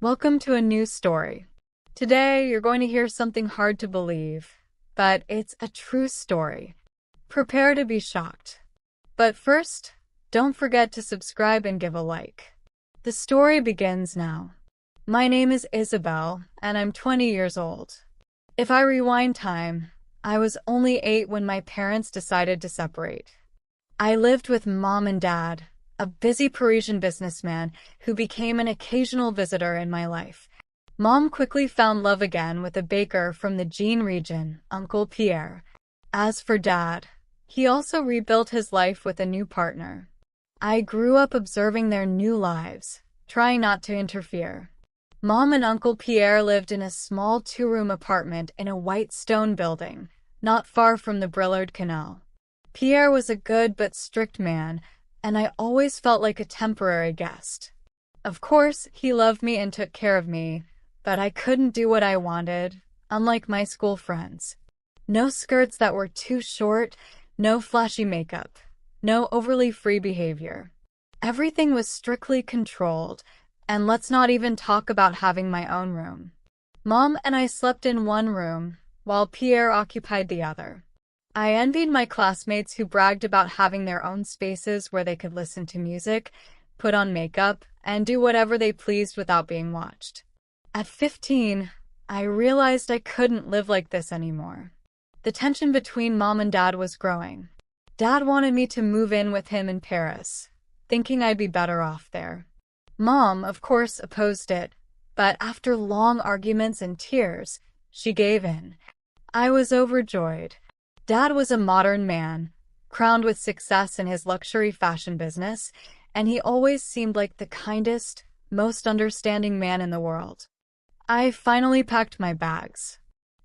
Welcome to a new story. Today, you're going to hear something hard to believe, but it's a true story. Prepare to be shocked. But first, don't forget to subscribe and give a like. The story begins now. My name is Isabel, and I'm 20 years old. If I rewind time, I was only 8 when my parents decided to separate. I lived with mom and dad, a busy Parisian businessman who became an occasional visitor in my life. Mom quickly found love again with a baker from the Jean region, Uncle Pierre. As for Dad, he also rebuilt his life with a new partner. I grew up observing their new lives, trying not to interfere. Mom and Uncle Pierre lived in a small 2-room apartment in a white stone building, not far from the Brillard Canal. Pierre was a good but strict man, and I always felt like a temporary guest. Of course, he loved me and took care of me, but I couldn't do what I wanted, unlike my school friends. No skirts that were too short, no flashy makeup, no overly free behavior. Everything was strictly controlled, and let's not even talk about having my own room. Mom and I slept in one room, while Pierre occupied the other. I envied my classmates who bragged about having their own spaces where they could listen to music, put on makeup, and do whatever they pleased without being watched. At 15, I realized I couldn't live like this anymore. The tension between Mom and Dad was growing. Dad wanted me to move in with him in Paris, thinking I'd be better off there. Mom, of course, opposed it, but after long arguments and tears, she gave in. I was overjoyed. Dad was a modern man, crowned with success in his luxury fashion business, and he always seemed like the kindest, most understanding man in the world. I finally packed my bags.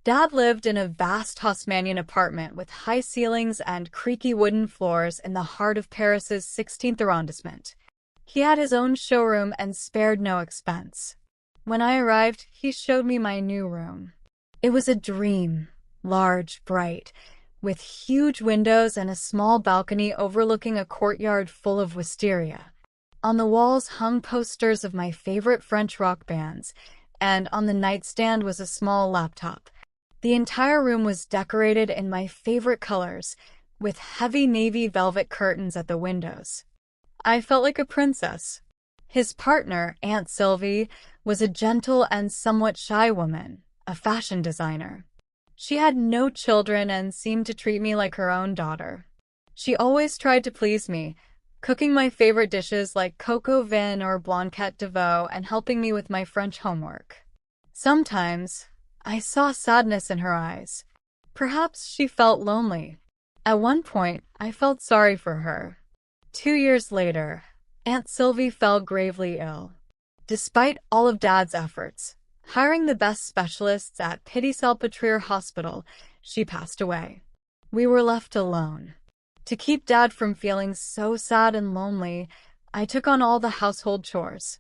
Dad lived in a vast Haussmannian apartment with high ceilings and creaky wooden floors in the heart of Paris's 16th arrondissement. He had his own showroom and spared no expense. When I arrived, he showed me my new room. It was a dream, large, bright, with huge windows and a small balcony overlooking a courtyard full of wisteria. On the walls hung posters of my favorite French rock bands, and on the nightstand was a small laptop. The entire room was decorated in my favorite colors, with heavy navy velvet curtains at the windows. I felt like a princess. His partner, Aunt Sylvie, was a gentle and somewhat shy woman, a fashion designer. She had no children and seemed to treat me like her own daughter. She always tried to please me, cooking my favorite dishes like coq au vin or blanquette de veau and helping me with my French homework. Sometimes, I saw sadness in her eyes. Perhaps she felt lonely. At one point, I felt sorry for her. 2 years later, Aunt Sylvie fell gravely ill. Despite all of Dad's efforts, hiring the best specialists at Petit-Salpêtrière Hospital, she passed away. We were left alone. To keep Dad from feeling so sad and lonely, I took on all the household chores.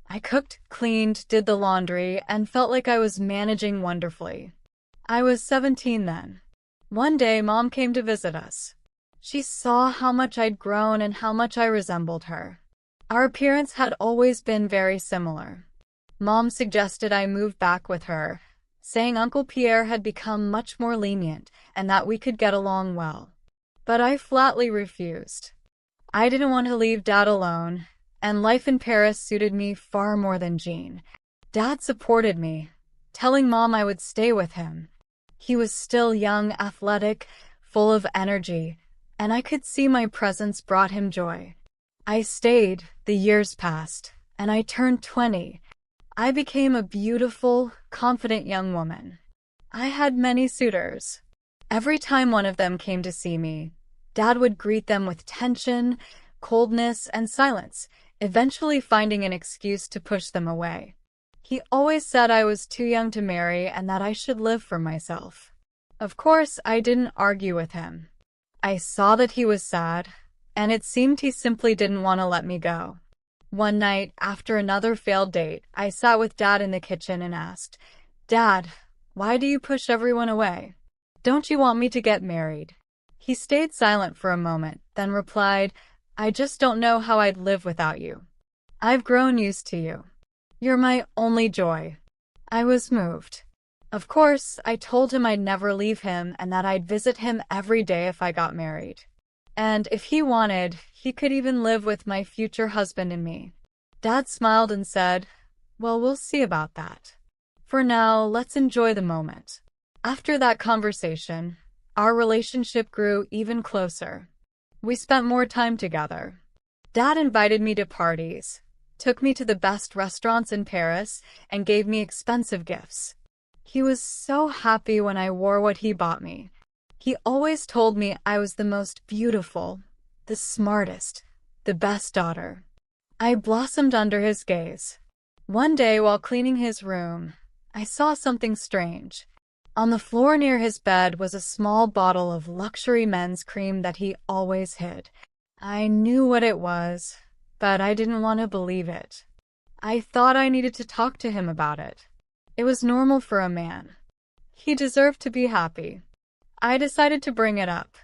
I cooked, cleaned, did the laundry, and felt like I was managing wonderfully. I was 17 then. One day, Mom came to visit us. She saw how much I'd grown and how much I resembled her. Our appearance had always been very similar. Mom suggested I move back with her, saying Uncle Pierre had become much more lenient and that we could get along well. But I flatly refused. I didn't want to leave Dad alone, and life in Paris suited me far more than Jean. Dad supported me, telling Mom I would stay with him. He was still young, athletic, full of energy, and I could see my presence brought him joy. I stayed, the years passed, and I turned 20. I became a beautiful, confident young woman. I had many suitors. Every time one of them came to see me, Dad would greet them with tension, coldness, and silence, eventually finding an excuse to push them away. He always said I was too young to marry and that I should live for myself. Of course, I didn't argue with him. I saw that he was sad, and it seemed he simply didn't want to let me go. One night, after another failed date, I sat with Dad in the kitchen and asked, "Dad, why do you push everyone away? Don't you want me to get married?" He stayed silent for a moment, then replied, "I just don't know how I'd live without you. I've grown used to you." You're my only joy." I was moved. Of course, I told him I'd never leave him and that I'd visit him every day if I got married. And if he wanted, he could even live with my future husband and me. Dad smiled and said, "Well, we'll see about that. For now, let's enjoy the moment." After that conversation, our relationship grew even closer. We spent more time together. Dad invited me to parties, took me to the best restaurants in Paris, and gave me expensive gifts. He was so happy when I wore what he bought me. He always told me I was the most beautiful, the smartest, the best daughter. I blossomed under his gaze. One day while cleaning his room, I saw something strange. On the floor near his bed was a small bottle of luxury men's cream that he always hid. I knew what it was, but I didn't want to believe it. I thought I needed to talk to him about it. It was normal for a man. He deserved to be happy. I decided to bring it up.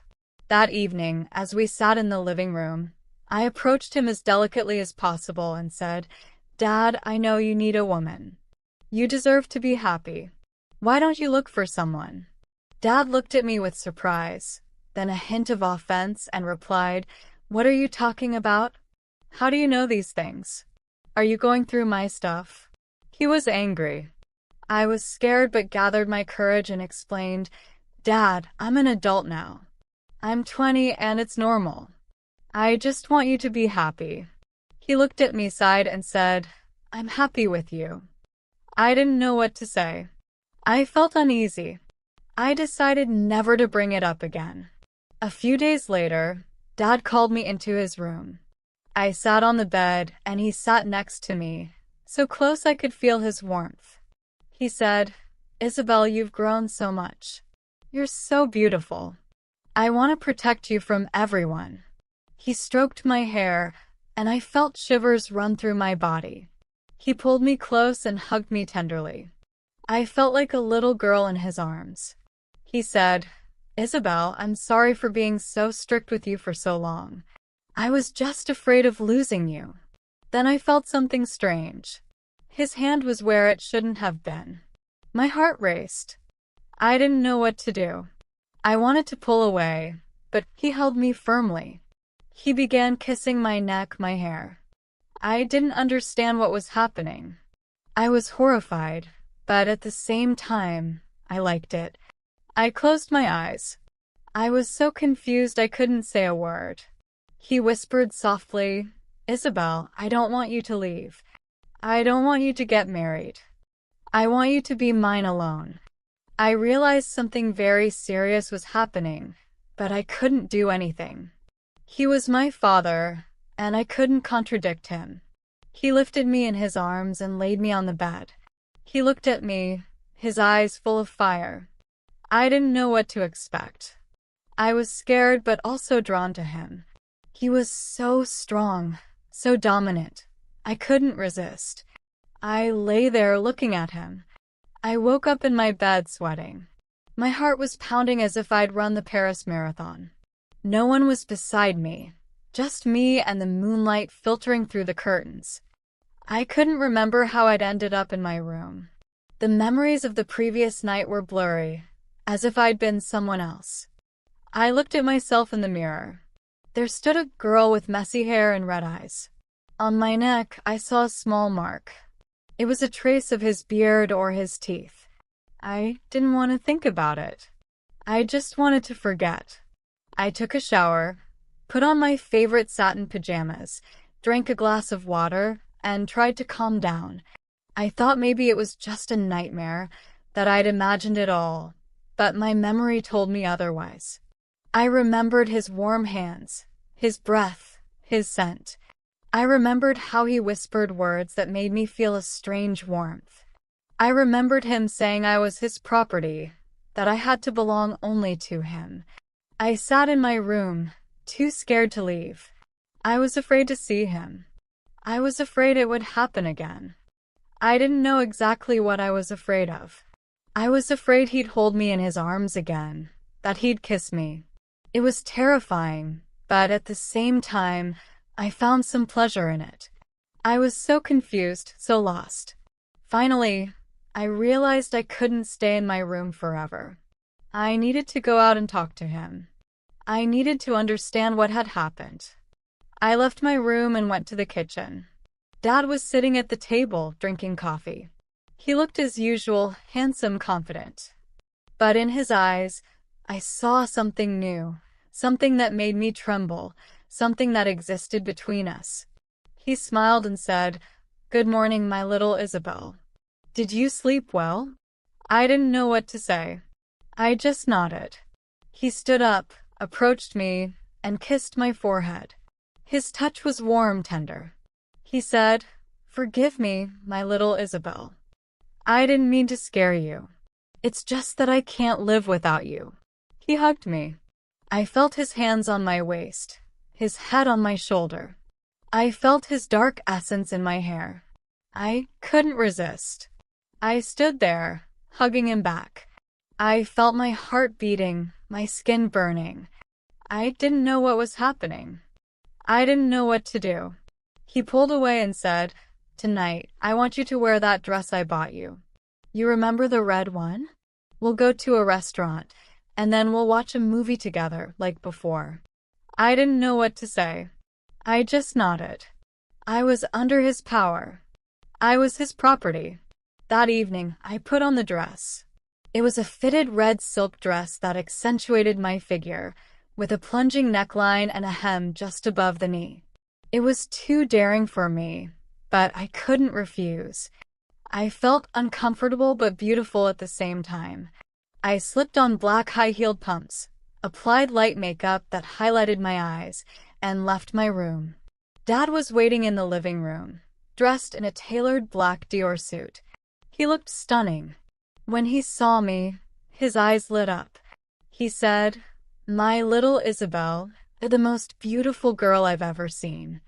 That evening, as we sat in the living room, I approached him as delicately as possible and said, "Dad, I know you need a woman. You deserve to be happy. Why don't you look for someone?" Dad looked at me with surprise, then a hint of offense, and replied, "What are you talking about? How do you know these things? Are you going through my stuff?" He was angry. I was scared but gathered my courage and explained, "Dad, I'm an adult now. I'm 20 and it's normal. I just want you to be happy." He looked at me, sighed, and said, "I'm happy with you." I didn't know what to say. I felt uneasy. I decided never to bring it up again. A few days later, Dad called me into his room. I sat on the bed and he sat next to me, so close I could feel his warmth. He said, "Isabel, you've grown so much. You're so beautiful. I want to protect you from everyone." He stroked my hair, and I felt shivers run through my body. He pulled me close and hugged me tenderly. I felt like a little girl in his arms. He said, "Isabel, I'm sorry for being so strict with you for so long. I was just afraid of losing you." Then I felt something strange. His hand was where it shouldn't have been. My heart raced. I didn't know what to do. I wanted to pull away, but he held me firmly. He began kissing my neck, my hair. I didn't understand what was happening. I was horrified, but at the same time, I liked it. I closed my eyes. I was so confused I couldn't say a word. He whispered softly, "Isabel, I don't want you to leave. I don't want you to get married. I want you to be mine alone." I realized something very serious was happening, but I couldn't do anything. He was my father, and I couldn't contradict him. He lifted me in his arms and laid me on the bed. He looked at me, his eyes full of fire. I didn't know what to expect. I was scared but also drawn to him. He was so strong, so dominant. I couldn't resist. I lay there looking at him. I woke up in my bed sweating. My heart was pounding as if I'd run the Paris Marathon. No one was beside me, just me and the moonlight filtering through the curtains. I couldn't remember how I'd ended up in my room. The memories of the previous night were blurry, as if I'd been someone else. I looked at myself in the mirror. There stood a girl with messy hair and red eyes. On my neck, I saw a small mark. It was a trace of his beard or his teeth. I didn't want to think about it. I just wanted to forget. I took a shower, put on my favorite satin pajamas, drank a glass of water, and tried to calm down. I thought maybe it was just a nightmare, that I'd imagined it all, but my memory told me otherwise. I remembered his warm hands, his breath, his scent. I remembered how he whispered words that made me feel a strange warmth. I remembered him saying I was his property, that I had to belong only to him. I sat in my room, too scared to leave. I was afraid to see him. I was afraid it would happen again. I didn't know exactly what I was afraid of. I was afraid he'd hold me in his arms again, that he'd kiss me. It was terrifying, but at the same time, I found some pleasure in it. I was so confused, so lost. Finally, I realized I couldn't stay in my room forever. I needed to go out and talk to him. I needed to understand what had happened. I left my room and went to the kitchen. Dad was sitting at the table, drinking coffee. He looked as usual, handsome, confident. But in his eyes, I saw something new, something that made me tremble, something that existed between us. He smiled and said, "Good morning, my little Isabel. Did you sleep well?" I didn't know what to say. I just nodded. He stood up, approached me, and kissed my forehead. His touch was warm, tender. He said, "Forgive me, my little Isabel. I didn't mean to scare you. It's just that I can't live without you." He hugged me. I felt his hands on my waist, his head on my shoulder. I felt his dark essence in my hair. I couldn't resist. I stood there, hugging him back. I felt my heart beating, my skin burning. I didn't know what was happening. I didn't know what to do. He pulled away and said, "Tonight, I want you to wear that dress I bought you. You remember the red one? We'll go to a restaurant, and then we'll watch a movie together, like before." I didn't know what to say. I just nodded. I was under his power. I was his property. That evening, I put on the dress. It was a fitted red silk dress that accentuated my figure, with a plunging neckline and a hem just above the knee. It was too daring for me, but I couldn't refuse. I felt uncomfortable but beautiful at the same time. I slipped on black high-heeled pumps, applied light makeup that highlighted my eyes, and left my room. Dad was waiting in the living room, dressed in a tailored black Dior suit. He looked stunning. When he saw me, his eyes lit up. He said, "My little Isabel, you're the most beautiful girl I've ever seen."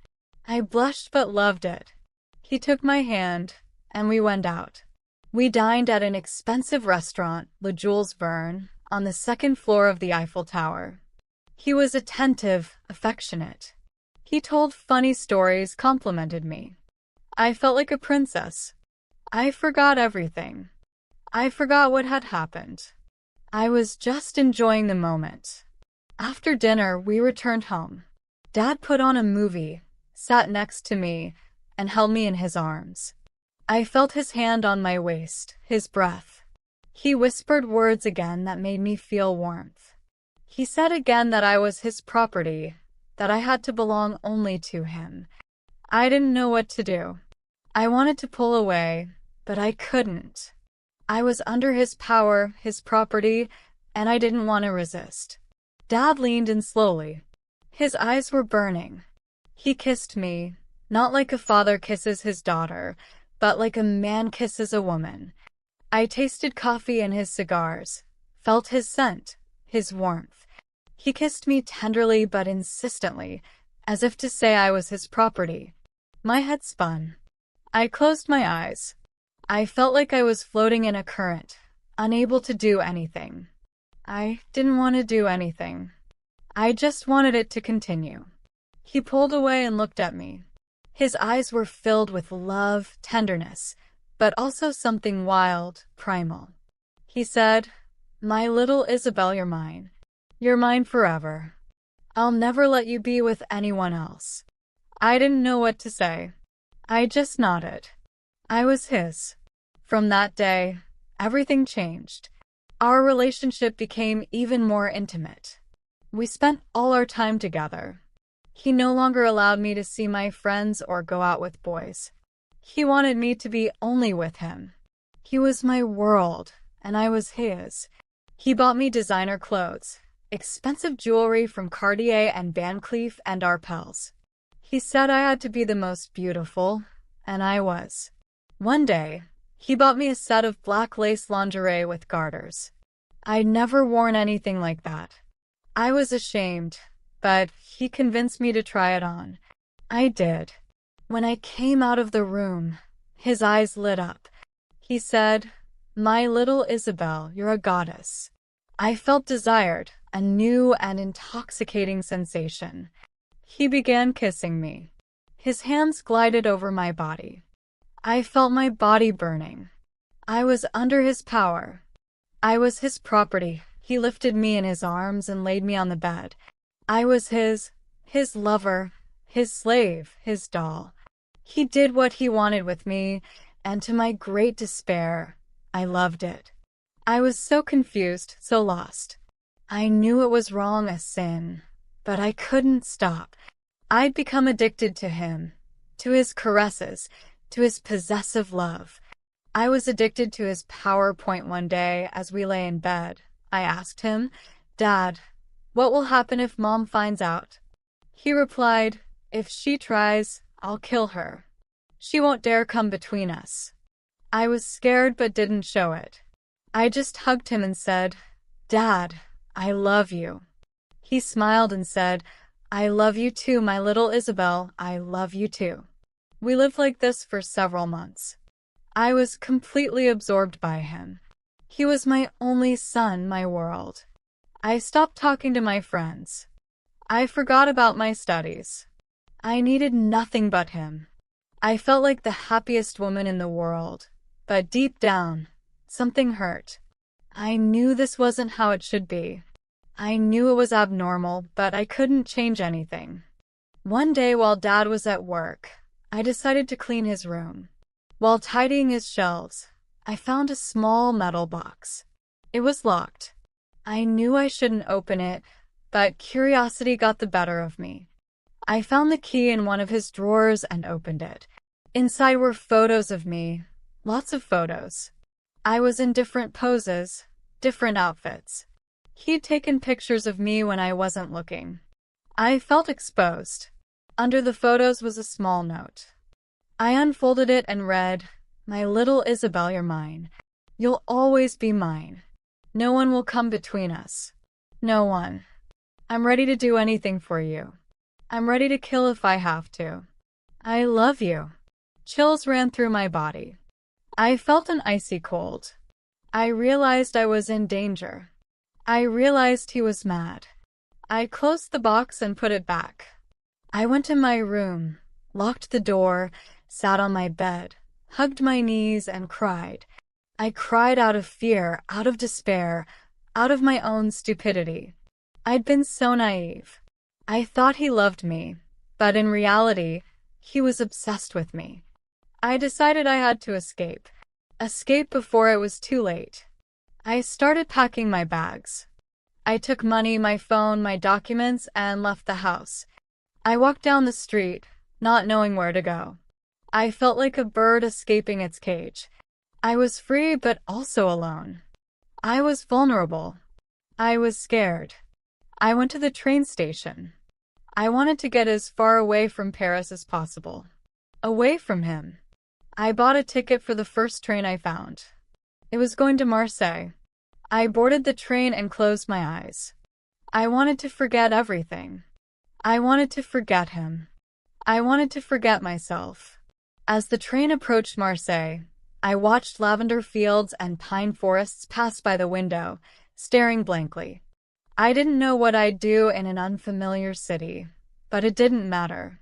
I blushed but loved it. He took my hand, and we went out. We dined at an expensive restaurant, Le Jules Verne, on the second floor of the Eiffel Tower. He was attentive, affectionate. He told funny stories, complimented me. I felt like a princess. I forgot everything. I forgot what had happened. I was just enjoying the moment. After dinner, we returned home. Dad put on a movie, sat next to me, and held me in his arms. I felt his hand on my waist, his breath. He whispered words again that made me feel warmth. He said again that I was his property, that I had to belong only to him. I didn't know what to do. I wanted to pull away, but I couldn't. I was under his power, his property, and I didn't want to resist. Dad leaned in slowly. His eyes were burning. He kissed me, not like a father kisses his daughter, but like a man kisses a woman. I tasted coffee and his cigars, felt his scent, his warmth. He kissed me tenderly but insistently, as if to say I was his property. My head spun. I closed my eyes. I felt like I was floating in a current, unable to do anything. I didn't want to do anything. I just wanted it to continue. He pulled away and looked at me. His eyes were filled with love, tenderness, but also something wild, primal. He said, "My little Isabel, you're mine. You're mine forever. I'll never let you be with anyone else." I didn't know what to say. I just nodded. I was his. From that day, everything changed. Our relationship became even more intimate. We spent all our time together. He no longer allowed me to see my friends or go out with boys. He wanted me to be only with him. He was my world, and I was his. He bought me designer clothes, expensive jewelry from Cartier and Van Cleef and Arpels. He said I had to be the most beautiful, and I was. One day, he bought me a set of black lace lingerie with garters. I'd never worn anything like that. I was ashamed, but he convinced me to try it on. I did. When I came out of the room, his eyes lit up. He said, "My little Isabel, you're a goddess." I felt desired, a new and intoxicating sensation. He began kissing me. His hands glided over my body. I felt my body burning. I was under his power. I was his property. He lifted me in his arms and laid me on the bed. I was his lover, his slave, his doll. He did what he wanted with me, and to my great despair, I loved it. I was so confused, so lost. I knew it was wrong, a sin, but I couldn't stop. I'd become addicted to him, to his caresses, to his possessive love. I was addicted to his power. One day, as we lay in bed, I asked him, "Dad, what will happen if Mom finds out?" He replied, "If she tries, I'll kill her. She won't dare come between us." I was scared but didn't show it. I just hugged him and said, "Dad, I love you." He smiled and said, "I love you too, my little Isabel, I love you too." We lived like this for several months. I was completely absorbed by him. He was my only son, my world. I stopped talking to my friends. I forgot about my studies. I needed nothing but him. I felt like the happiest woman in the world, but deep down, something hurt. I knew this wasn't how it should be. I knew it was abnormal, but I couldn't change anything. One day while Dad was at work, I decided to clean his room. While tidying his shelves, I found a small metal box. It was locked. I knew I shouldn't open it, but curiosity got the better of me. I found the key in one of his drawers and opened it. Inside were photos of me, lots of photos. I was in different poses, different outfits. He'd taken pictures of me when I wasn't looking. I felt exposed. Under the photos was a small note. I unfolded it and read, "My little Isabel, you're mine. You'll always be mine. No one will come between us. No one. I'm ready to do anything for you. I'm ready to kill if I have to. I love you." Chills ran through my body. I felt an icy cold. I realized I was in danger. I realized he was mad. I closed the box and put it back. I went to my room, locked the door, sat on my bed, hugged my knees, and cried. I cried out of fear, out of despair, out of my own stupidity. I'd been so naive. I thought he loved me, but in reality, he was obsessed with me. I decided I had to escape. Escape before it was too late. I started packing my bags. I took money, my phone, my documents, and left the house. I walked down the street, not knowing where to go. I felt like a bird escaping its cage. I was free but also alone. I was vulnerable. I was scared. I went to the train station. I wanted to get as far away from Paris as possible. Away from him. I bought a ticket for the first train I found. It was going to Marseille. I boarded the train and closed my eyes. I wanted to forget everything. I wanted to forget him. I wanted to forget myself. As the train approached Marseille, I watched lavender fields and pine forests pass by the window, staring blankly. I didn't know what I'd do in an unfamiliar city, but it didn't matter.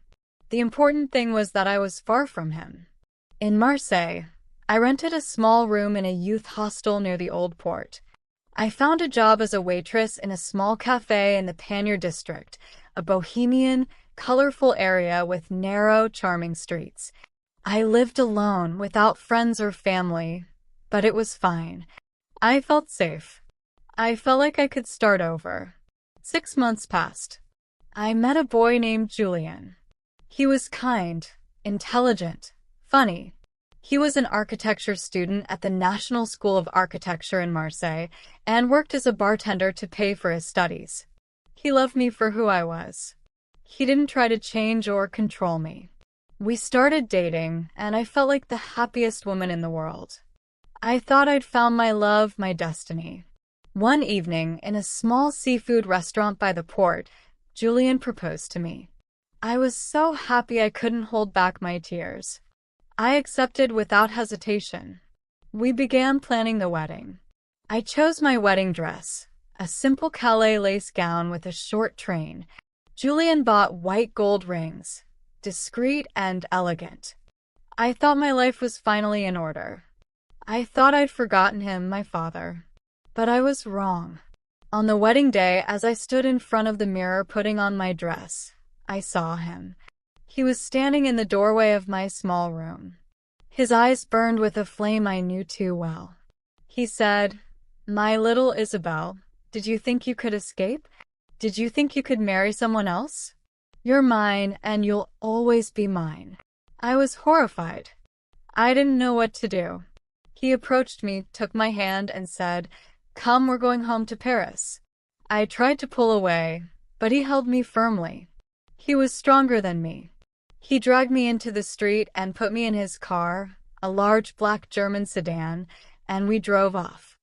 The important thing was that I was far from him. In Marseille, I rented a small room in a youth hostel near the Old Port. I found a job as a waitress in a small cafe in the Pannier district, a bohemian, colorful area with narrow, charming streets. I lived alone, without friends or family, but it was fine. I felt safe. I felt like I could start over. 6 months passed. I met a boy named Julian. He was kind, intelligent, funny. He was an architecture student at the National School of Architecture in Marseille and worked as a bartender to pay for his studies. He loved me for who I was. He didn't try to change or control me. We started dating, and I felt like the happiest woman in the world. I thought I'd found my love, my destiny. One evening, in a small seafood restaurant by the port, Julian proposed to me. I was so happy I couldn't hold back my tears. I accepted without hesitation. We began planning the wedding. I chose my wedding dress, a simple Calais lace gown with a short train. Julian bought white gold rings. discreet and elegant. I thought my life was finally in order. I thought I'd forgotten him, my father. But I was wrong. On the wedding day, as I stood in front of the mirror putting on my dress, I saw him. He was standing in the doorway of my small room. His eyes burned with a flame I knew too well. He said, "My little Isabel, did you think you could escape? Did you think you could marry someone else? You're mine, and you'll always be mine." I was horrified. I didn't know what to do. He approached me, took my hand, and said, "Come, we're going home to Paris." I tried to pull away, but he held me firmly. He was stronger than me. He dragged me into the street and put me in his car, a large black German sedan, and we drove off.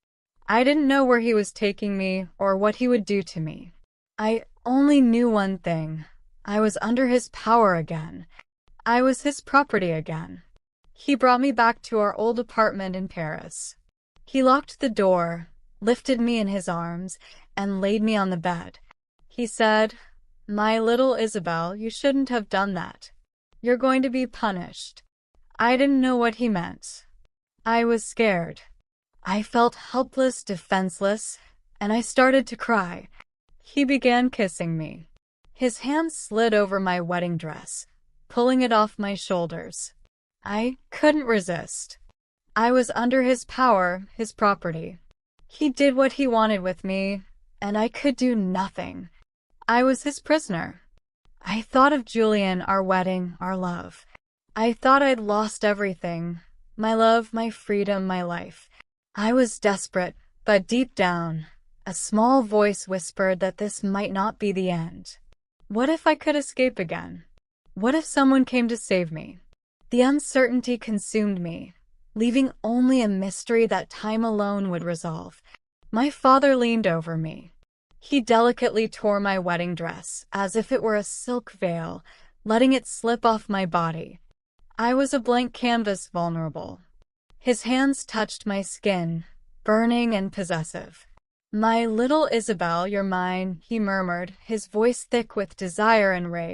I didn't know where he was taking me or what he would do to me. I only knew one thing. I was under his power again. I was his property again. He brought me back to our old apartment in Paris. He locked the door, lifted me in his arms, and laid me on the bed. He said, "My little Isabel, you shouldn't have done that. You're going to be punished." I didn't know what he meant. I was scared. I felt helpless, defenseless, and I started to cry. He began kissing me. His hands slid over my wedding dress, pulling it off my shoulders. I couldn't resist. I was under his power, his property. He did what he wanted with me, and I could do nothing. I was his prisoner. I thought of Julian, our wedding, our love. I thought I'd lost everything. My love, my freedom, my life. I was desperate, but deep down, a small voice whispered that this might not be the end. What if I could escape again? What if someone came to save me? The uncertainty consumed me, leaving only a mystery that time alone would resolve. My father leaned over me. He delicately tore my wedding dress, as if it were a silk veil, letting it slip off my body. I was a blank canvas, vulnerable. His hands touched my skin, burning and possessive. "My little Isabel, you're mine," he murmured, his voice thick with desire and rage.